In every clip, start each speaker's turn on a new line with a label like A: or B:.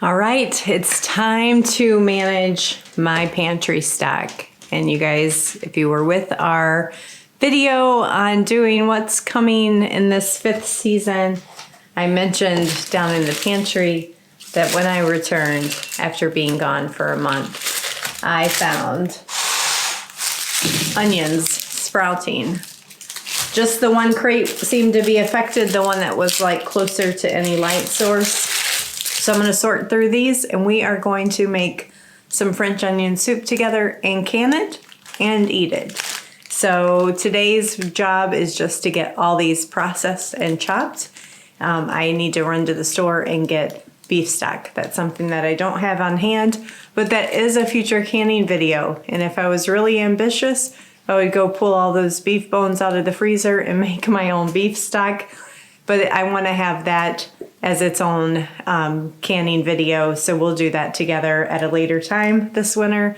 A: All right, it's time to manage my pantry stock. And you guys, if you were with our video on doing what's coming in this 5th season, I mentioned down in the pantry that when I returned after being gone for a month, I found onions sprouting. Just the one crate seemed to be affected, the one that was like closer to any light source. So I'm going to sort through these and we are going to make some French onion soup together and can it and eat it. So today's job is just to get all these processed and chopped. I need to run to the store and get beef stock. That's something that I don't have on hand, but that is a future canning video. And if I was really ambitious, I would go pull all those beef bones out of the freezer and make my own beef stock. But I want to have that as its own canning video, so we'll do that together at a later time this winter.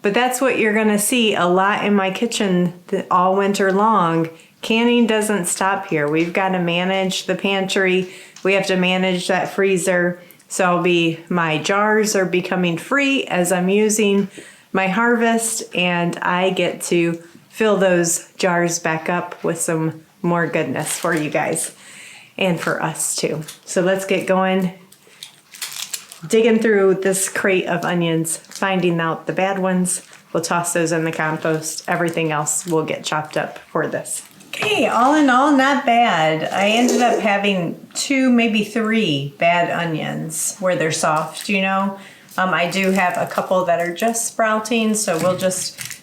A: But that's what you're going to see a lot in my kitchen all winter long. Canning doesn't stop here. We've got to manage the pantry. We have to manage that freezer. So my jars are becoming free as I'm using my harvest, and I get to fill those jars back up with some more goodness for you guys. And for us too. So let's get going. Digging through this crate of onions, finding out the bad ones. We'll toss those in the compost. Everything else will get chopped up for this. Okay, all in all, not bad. I ended up having 2, maybe 3 bad onions where they're soft, you know. I do have a couple that are just sprouting, so we'll just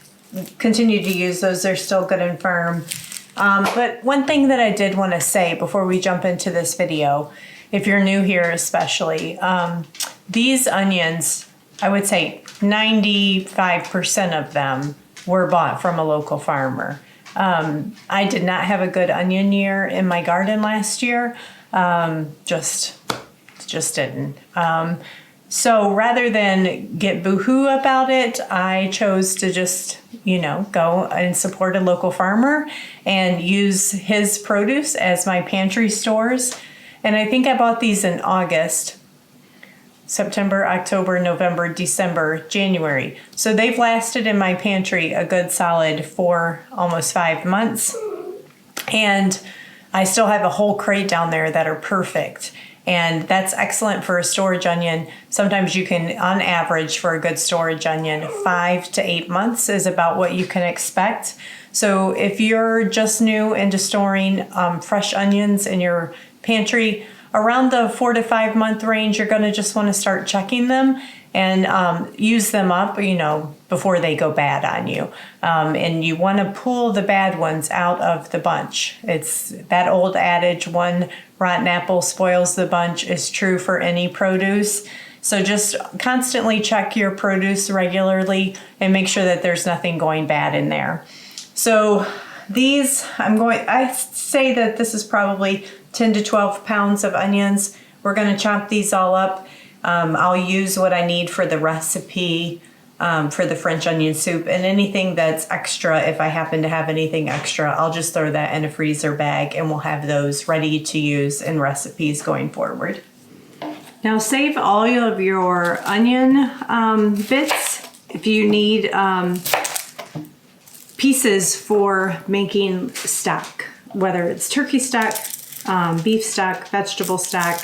A: continue to use those. They're still good and firm. But one thing that I did want to say before we jump into this video, if you're new here especially, these onions, I would say 95% of them were bought from a local farmer. I did not have a good onion year in my garden last year. Just didn't. So rather than get boohoo about it, I chose to just, go and support a local farmer and use his produce as my pantry stores. And I think I bought these in August, September, October, November, December, January. So they've lasted in my pantry a good solid 4, almost 5 months. And I still have a whole crate down there that are perfect. And that's excellent for a storage onion. Sometimes you can, on average, for a good storage onion, 5 to 8 months is about what you can expect. So if you're just new into storing fresh onions in your pantry, around the 4 to 5 month range, you're going to just want to start checking them and use them up, before they go bad on you. And you want to pull the bad ones out of the bunch. It's that old adage, one rotten apple spoils the bunch, is true for any produce. So just constantly check your produce regularly and make sure that there's nothing going bad in there. So these, I say that this is probably 10 to 12 pounds of onions. We're going to chop these all up. I'll use what I need for the recipe for the French onion soup, and anything that's extra, if I happen to have anything extra, I'll just throw that in a freezer bag and we'll have those ready to use in recipes going forward. Now save all of your onion bits if you need pieces for making stock, whether it's turkey stock, beef stock, vegetable stock,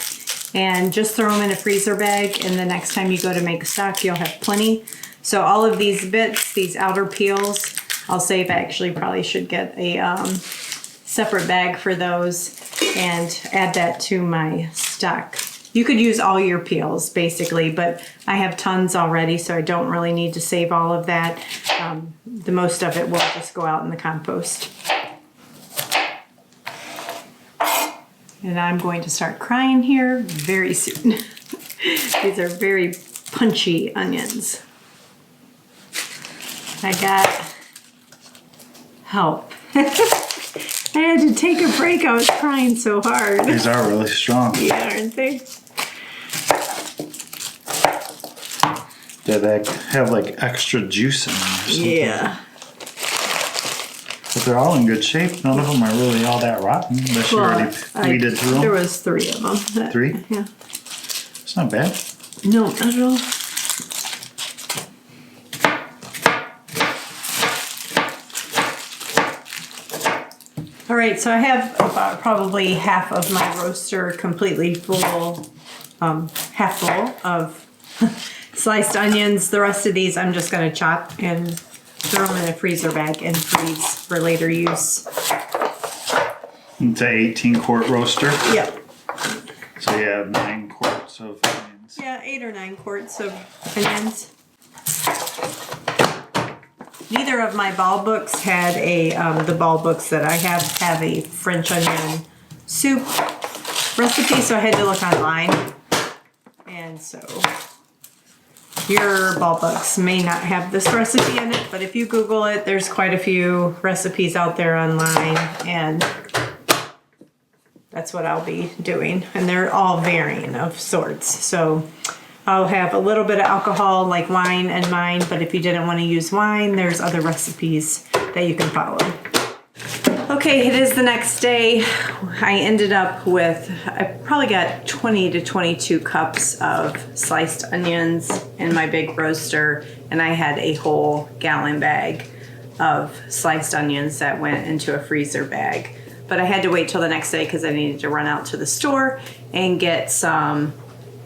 A: and just throw them in a freezer bag, and the next time you go to make stock, you'll have plenty. So all of these bits, these outer peels, I'll save. I actually probably should get a separate bag for those and add that to my stock. You could use all your peels basically, but I have tons already, so I don't really need to save all of that. The most of it will just go out in the compost. And I'm going to start crying here very soon. These are very punchy onions. I got help. I had to take a break. I was crying so hard.
B: These are really strong.
A: Yeah, aren't they?
B: Do they have like extra juice in them or something?
A: Yeah.
B: But they're all in good shape. None of them are really all that rotten. Unless you already weeded through them.
A: There was 3 of them.
B: 3?
A: Yeah.
B: It's not bad.
A: No, not at all. All right, so I have about probably half of my roaster completely full, half full of sliced onions. The rest of these I'm just gonna chop and throw them in a freezer bag and freeze for later use.
B: It's an 18-quart roaster.
A: Yep.
B: So you have 9 quarts of onions.
A: Yeah, 8 or 9 quarts of onions. Neither of my ball books had a, the ball books that I have a French onion soup recipe, so I had to look online. And so your ball books may not have this recipe in it, but if you Google it, there's quite a few recipes out there online, and that's what I'll be doing. And they're all varying of sorts. So I'll have a little bit of alcohol like wine in mine, but if you didn't want to use wine, there's other recipes that you can follow. Okay, it is the next day. I ended up with, I probably got 20 to 22 cups of sliced onions in my big roaster, and I had a whole gallon bag of sliced onions that went into a freezer bag. But I had to wait till the next day because I needed to run out to the store and get some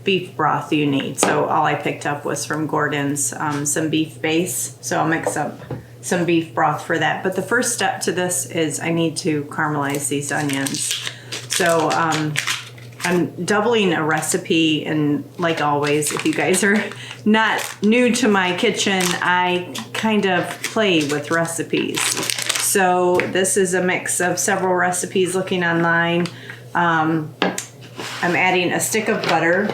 A: beef broth you need. So all I picked up was from Gordon's some beef base. So I'll mix up some beef broth for that. But the first step to this is I need to caramelize these onions. So I'm doubling a recipe, and like always, if you guys are not new to my kitchen, I kind of play with recipes. So this is a mix of several recipes looking online. I'm adding a stick of butter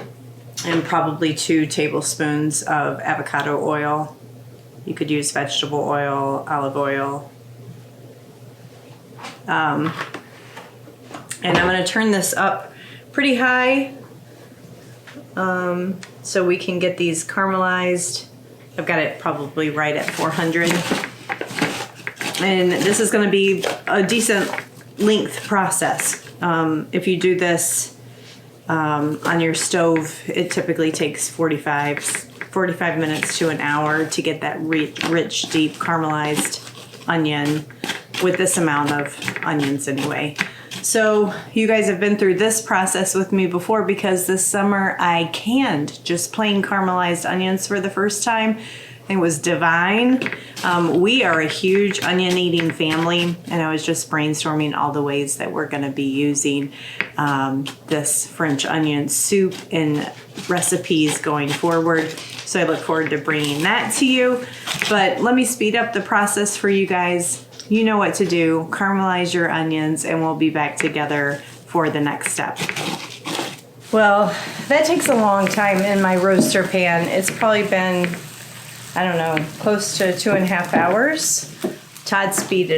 A: and probably 2 tablespoons of avocado oil. You could use vegetable oil, olive oil. And I'm going to turn this up pretty high so we can get these caramelized. I've got it probably right at 400. And this is going to be a decent length process. If you do this on your stove, it typically takes 45 minutes to an hour to get that rich, deep caramelized onion with this amount of onions anyway. So you guys have been through this process with me before, because this summer I canned just plain caramelized onions for the first time. It was divine. We are a huge onion eating family, and I was just brainstorming all the ways that we're going to be using this French onion soup in recipes going forward. So I look forward to bringing that to you. But let me speed up the process for you guys. You know what to do. Caramelize your onions, and we'll be back together for the next step. Well, that takes a long time in my roaster pan. It's probably been, I don't know, close to 2.5 hours. Todd sped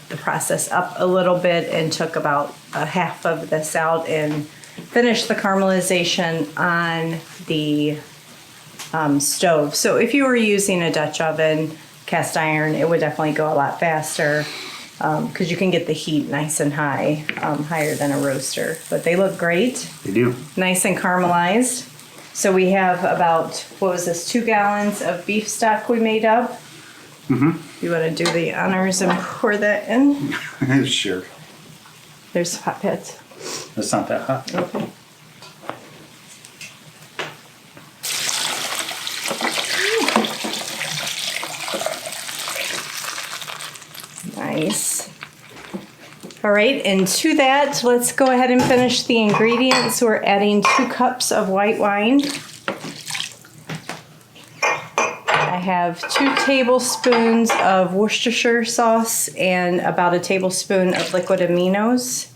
A: the process up a little bit and took about a half of this out and finished the caramelization on the stove. So if you were using a Dutch oven, cast iron, it would definitely go a lot faster because you can get the heat nice and high, higher than a roaster. But they look great.
B: They do.
A: Nice and caramelized. So we have about, what was this, 2 gallons of beef stock we made up.
B: Mm-hmm.
A: You want to do the honors and pour that in?
B: Sure.
A: There's hot pits.
B: It's not that hot.
A: Okay. Nice. All right, and to that, let's go ahead and finish the ingredients. We're adding 2 cups of white wine. I have 2 tablespoons of Worcestershire sauce and about a tablespoon of liquid aminos.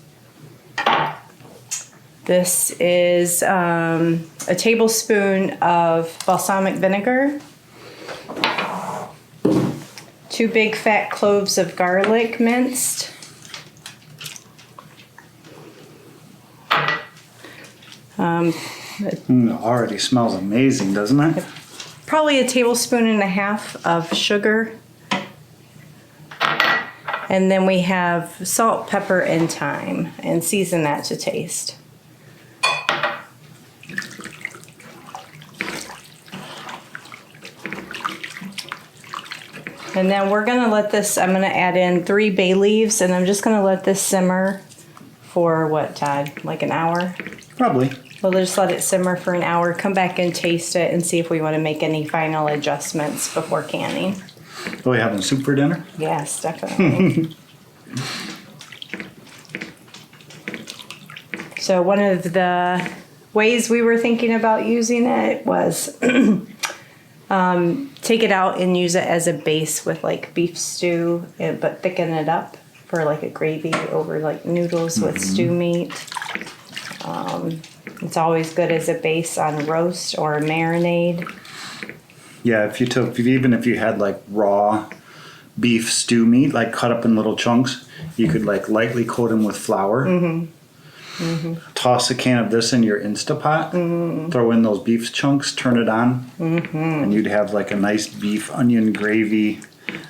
A: This is a tablespoon of balsamic vinegar. 2 big fat cloves of garlic minced.
B: Already smells amazing, doesn't it?
A: Probably a tablespoon and a half of sugar. And then we have salt, pepper, and thyme, and season that to taste. And then we're gonna let this, I'm gonna add in 3 bay leaves, and I'm just gonna let this simmer for what, Todd? Like an hour?
B: Probably.
A: We'll just let it simmer for an hour, come back and taste it and see if we wanna make any final adjustments before canning.
B: Are we having soup for dinner?
A: Yes, definitely. So one of the ways we were thinking about using it was take it out and use it as a base with like beef stew, but thicken it up for like a gravy over like noodles with stew meat. It's always good as a base on roast or a marinade.
B: Yeah, even if you had like raw beef stew meat, like cut up in little chunks, you could like lightly coat them with flour. Toss a can of this in your Instapot, throw in those beef chunks, turn it on, and you'd have like a nice beef onion gravy.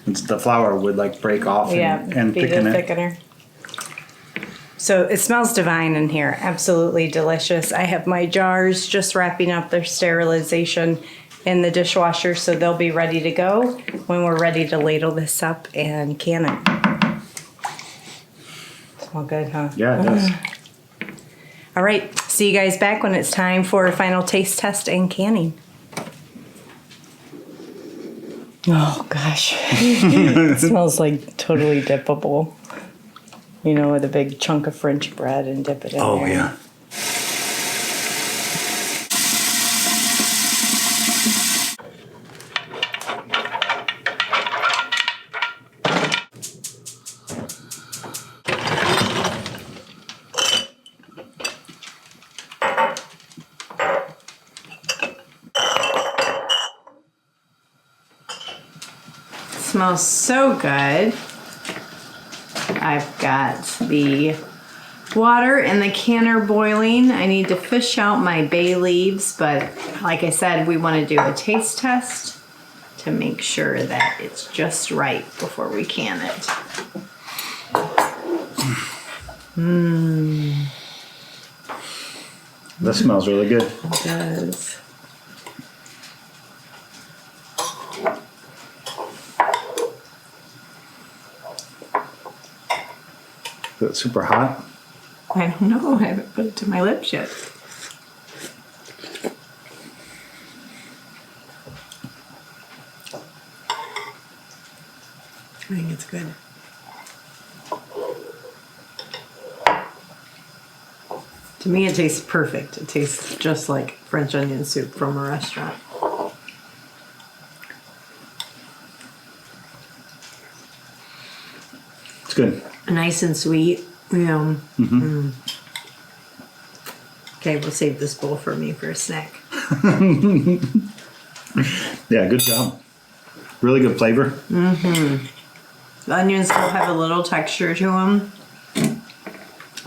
B: The flour would like break off and
A: be
B: thicken
A: the
B: it.
A: thickener. So it smells divine in here. Absolutely delicious. I have my jars just wrapping up their sterilization in the dishwasher, so they'll be ready to go when we're ready to ladle this up and can it. Smell good, huh?
B: Yeah, it does.
A: All right, see you guys back when it's time for a final taste test and canning. Oh gosh, it smells like totally dippable. You know, with a big chunk of French bread and dip it in there.
B: Oh yeah.
A: Smells so good. I've got the water and the canner boiling. I need to fish out my bay leaves, but like I said, we want to do a taste test to make sure that it's just right before we can it.
B: That smells really good.
A: It does.
B: Is it super hot?
A: I don't know. I haven't put it to my lips yet. I think it's good. To me, it tastes perfect. It tastes just like French onion soup from a restaurant.
B: It's good.
A: Nice and sweet. Yeah. Okay, we'll save this bowl for me for a snack.
B: Yeah, good job. Really good flavor.
A: The onions still have a little texture to them.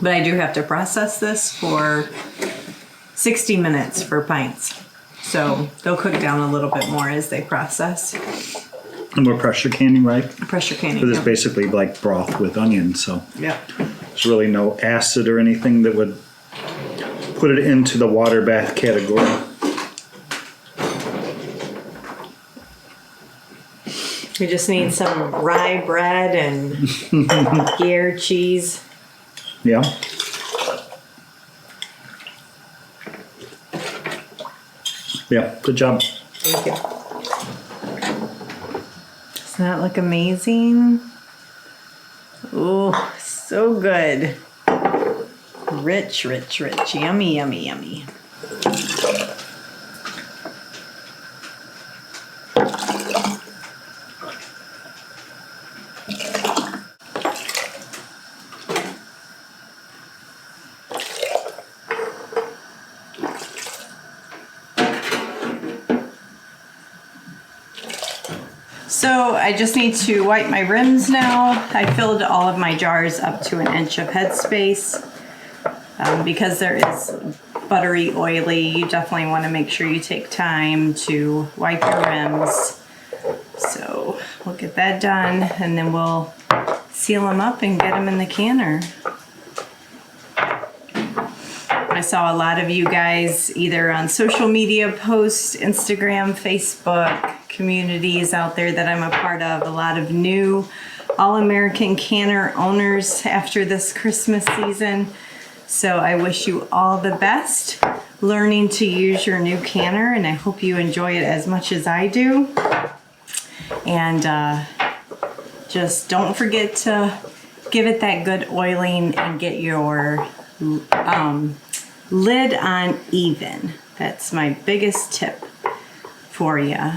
A: But I do have to process this for 60 minutes for pints. So they'll cook down a little bit more as they process.
B: And we're pressure canning, right?
A: Pressure canning.
B: Because it's
A: Yeah.
B: basically like broth with onions, so
A: Yeah.
B: there's really no acid or anything that would put it into the water bath category.
A: We just need some rye bread and Gruyere cheese.
B: Yeah. Yeah, good job.
A: Thank you. Doesn't that look amazing? Oh, so good. Rich, rich, rich. Yummy, yummy, yummy. So I just need to wipe my rims now. I filled all of my jars up to 1 inch of headspace. Because there is buttery, oily, you definitely want to make sure you take time to wipe your rims. So we'll get that done and then we'll seal them up and get them in the canner. I saw a lot of you guys either on social media posts, Instagram, Facebook, communities out there that I'm a part of, a lot of new all-American canner owners after this Christmas season. So I wish you all the best learning to use your new canner, and I hope you enjoy it as much as I do. And just don't forget to give it that good oiling and get your lid on even. That's my biggest tip for you.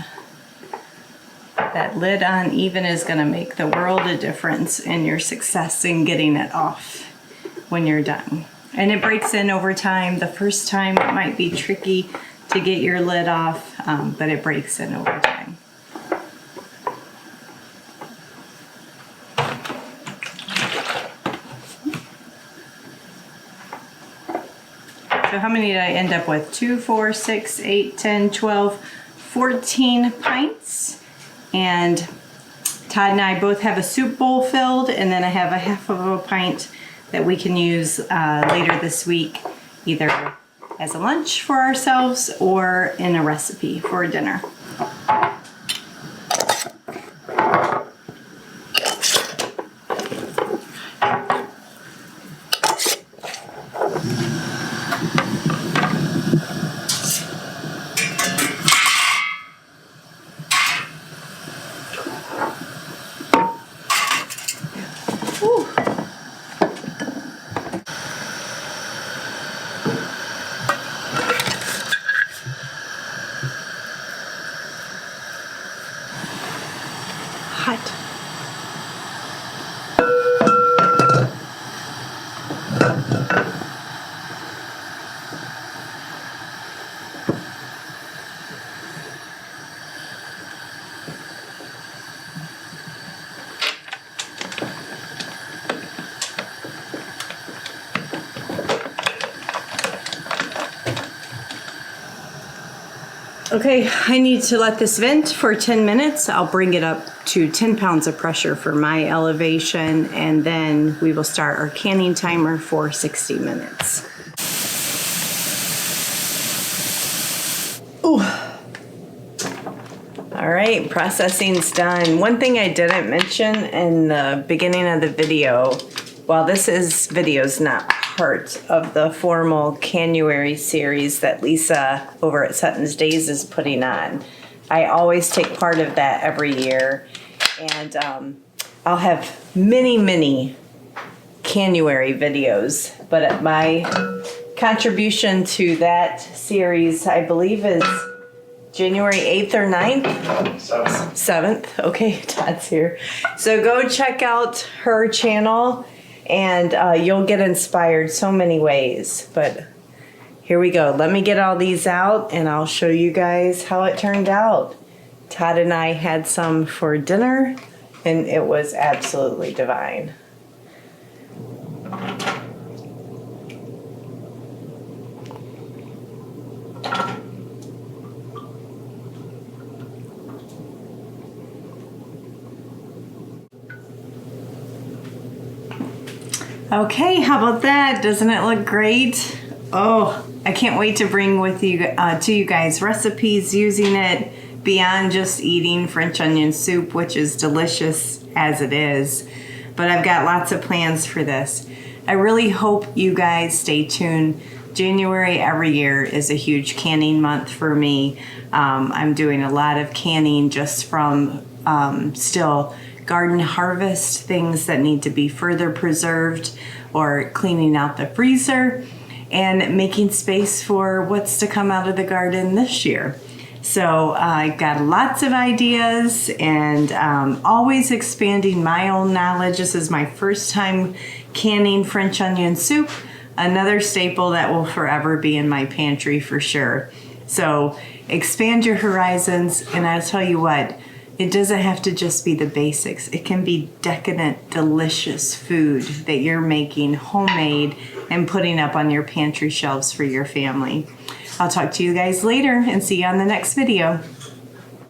A: That lid on even is going to make the world a difference in your success in getting it off when you're done. And it breaks in over time. The first time it might be tricky to get your lid off, but it breaks in over time. So how many did I end up with? 2, 4, 6, 8, 10, 12, 14 pints. And Todd and I both have a soup bowl filled, and then I have a half of a pint that we can use later this week, either as a lunch for ourselves or in a recipe for dinner. Hot. Okay, I need to let this vent for 10 minutes. I'll bring it up to 10 pounds of pressure for my elevation, and then we will start our canning timer for 60 minutes. Ooh. All right, processing's done. One thing I didn't mention in the beginning of the video, while this video's not part of the formal Canuary series that Lisa over at Sutton's Days is putting on, I always take part of that every year, and I'll have many Canuary videos, but my contribution to that series, I believe, is January 8th or 9th? 7th. Okay, Todd's here. So go check out her channel, and you'll get inspired so many ways. But here we go. Let me get all these out, and I'll show you guys how it turned out. Todd and I had some for dinner, and it was absolutely divine. Okay, how about that? Doesn't it look great? Oh, I can't wait to bring with you to you guys recipes using it beyond just eating French onion soup, which is delicious as it is. But I've got lots of plans for this. I really hope you guys stay tuned. January every year is a huge canning month for me. I'm doing a lot of canning just from still garden harvest, things that need to be further preserved, or cleaning out the freezer and making space for what's to come out of the garden this year. So I've got lots of ideas, and always expanding my own knowledge. This is my first time canning French onion soup, another staple that will forever be in my pantry for sure. So expand your horizons, and I'll tell you what, it doesn't have to just be the basics. It can be decadent, delicious food that you're making homemade and putting up on your pantry shelves for your family. I'll talk to you guys later and see you on the next video.